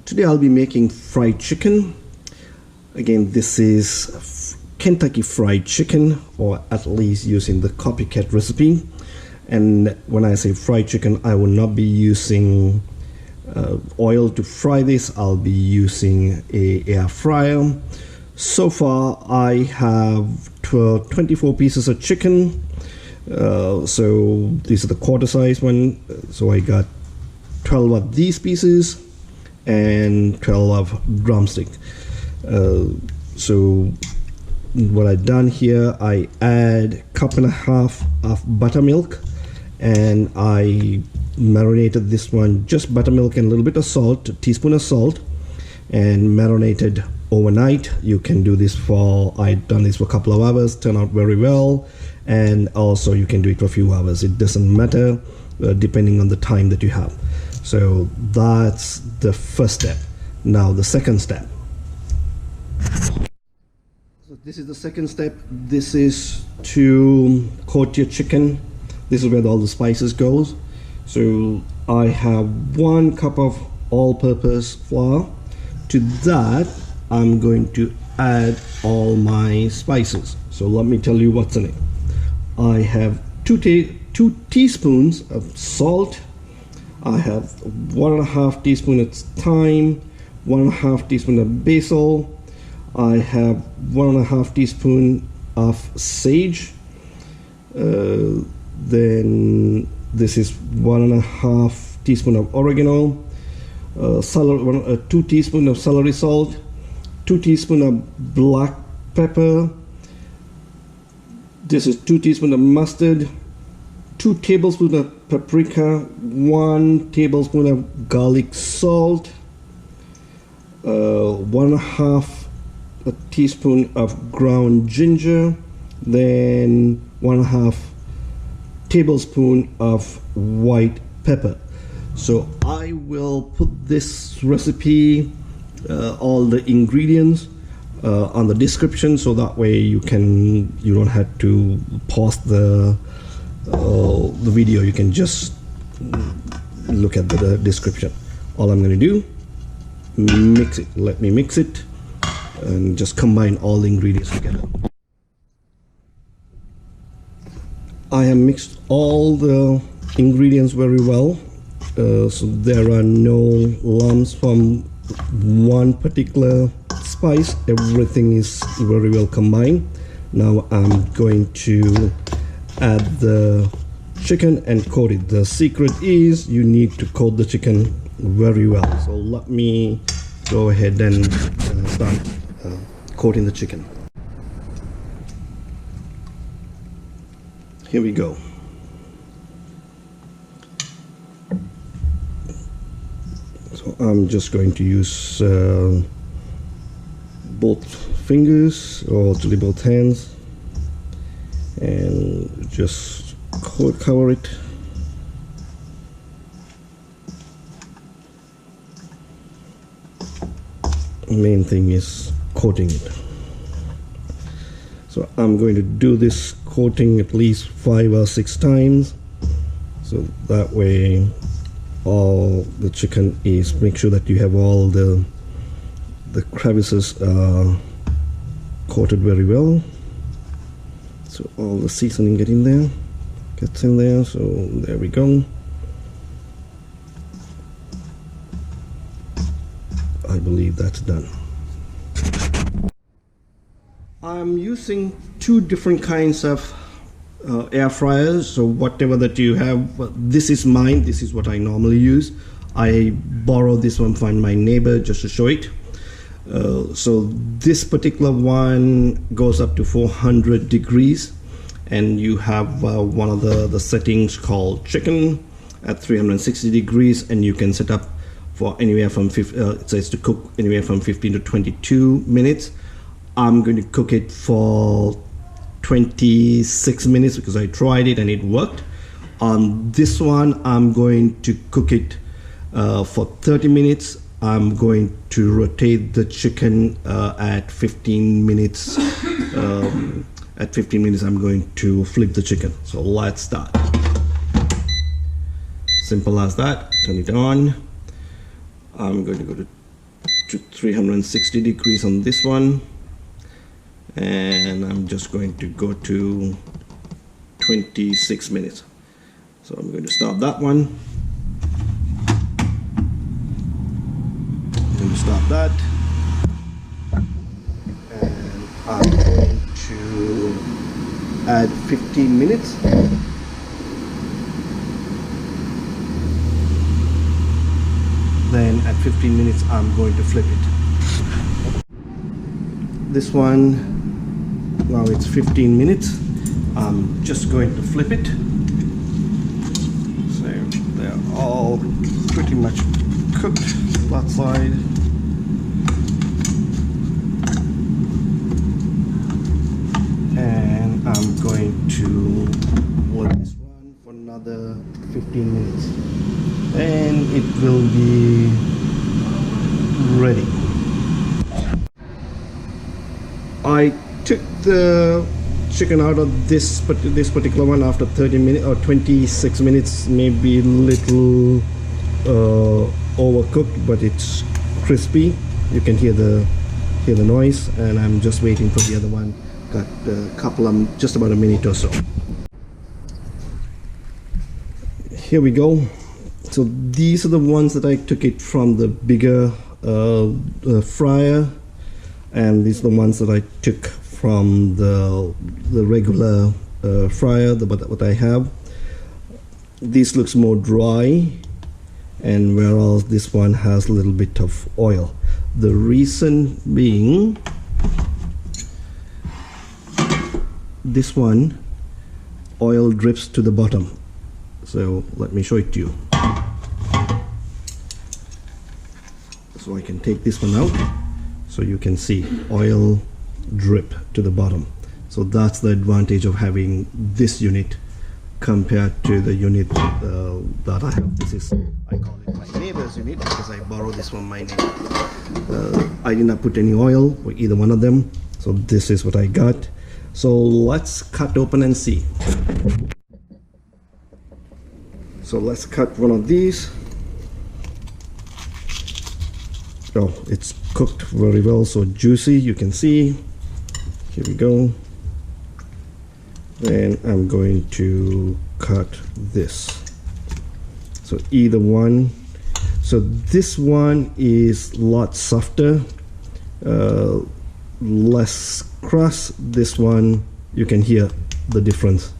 Today I'll be making fried chicken. Again, this is Kentucky Fried Chicken, or at least using the copycat recipe. And when I say fried chicken, I will not be using oil to fry this. I'll be using a air fryer. So far I have 24 pieces of chicken. So these are the quarter size one. So I got 12 of these pieces and 12 of drumstick. So what I've done here, I add a cup and a half of buttermilk, and I marinated this one, just buttermilk and a little bit of salt, a teaspoon of salt, and marinated overnight. You can do this for, I've done this for a couple of hours, turned out very well. And also you can do it for a few hours. It doesn't matter depending on the time that you have. So that's the first step. Now the second step. So this is the second step. This is to coat your chicken. This is where all the spices goes. So I have 1 cup of all-purpose flour. To that I'm going to add all my spices. So let me tell you what's in it. I have 2 teaspoons of salt. I have 1.5 teaspoon of thyme, 1.5 teaspoon of basil. I have 1.5 teaspoon of sage. Then this is 1.5 teaspoon of oregano. 2 teaspoon of celery salt, 2 teaspoon of black pepper. This is 2 teaspoons of mustard, 2 tablespoons of paprika, 1 tablespoon of garlic salt, 1.5 teaspoon of ground ginger, then 1.5 tablespoon of white pepper. So I will put this recipe, all the ingredients, on the description, so that way you don't have to pause the video. You can just look at the description. All I'm going to do, mix it. Let me mix it and just combine all the ingredients together. I have mixed all the ingredients very well, so there are no lumps from one particular spice. Everything is very well combined. Now I'm going to add the chicken and coat it. The secret is you need to coat the chicken very well. So let me go ahead and start coating the chicken. Here we go. So I'm just going to use both fingers, or actually both hands, and just cover it. Main thing is coating it. So I'm going to do this coating at least 5 or 6 times, so that way all the chicken is, make sure that you have all the crevices coated very well, so all the seasoning gets in there. So there we go. I believe that's done. I'm using 2 different kinds of air fryers, so whatever that you have, this is mine. This is what I normally use. I borrowed this one from my neighbor just to show it. So this particular one goes up to 400 degrees, and you have one of the settings called chicken at 360 degrees, and you can set up for anywhere from it says to cook anywhere from 15 to 22 minutes. I'm going to cook it for 26 minutes because I tried it and it worked. On this one I'm going to cook it for 30 minutes. I'm going to rotate the chicken at 15 minutes. At 15 minutes I'm going to flip the chicken. So let's start. Simple as that. Turn it on. I'm going to go to to 360 degrees on this one, and I'm just going to go to 26 minutes. So I'm going to stop that one. I'm going to stop that, and I'm going to add 15 minutes. Then at 15 minutes I'm going to flip it. This one, now it's 15 minutes. I'm just going to flip it. So they're all pretty much cooked that side. And I'm going to let this one for another 15 minutes. And it will be ready. I took the chicken out of this particular one after 30 minutes or 26 minutes, maybe a little overcooked, but it's crispy. You can hear the noise, and I'm just waiting for the other one. Got a couple of just about a minute or so. Here we go. So these are the ones that I took it from the bigger fryer, and these are the ones that I took from the regular fryer, what I have. This looks more dry, and whereas this one has a little bit of oil. The reason being, this one oil drips to the bottom. So let me show it to you. So I can take this one out, so you can see oil drip to the bottom. So that's the advantage of having this unit compared to the unit that I have. This is, I call it my neighbor's unit because I borrowed this from my neighbor. I did not put any oil for either one of them, so this is what I got. So let's cut open and see. So let's cut one of these. Oh, it's cooked very well, so juicy, you can see. Here we go. Then I'm going to cut this. So either one. So this one is a lot softer, less crust. This one, you can hear the difference.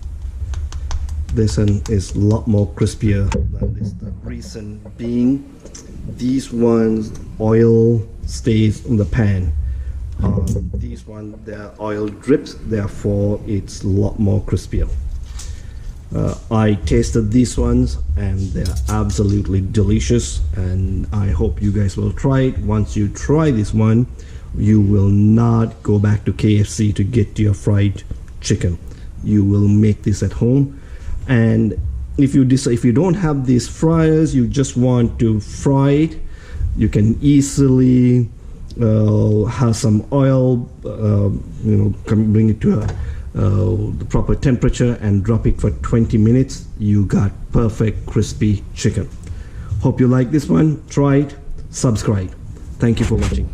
This one is a lot more crispier than this. The reason being, these ones oil stays in the pan. These one, the oil drips, therefore it's a lot more crispier. I tasted these ones and they're absolutely delicious, and I hope you guys will try it. Once you try this one, you will not go back to KFC to get your fried chicken. You will make this at home. And if you don't have these fryers, you just want to fry it, you can easily have some oil, bring it to the proper temperature and drop it for 20 minutes. You got perfect crispy chicken. Hope you like this one. Try it, subscribe. Thank you for watching.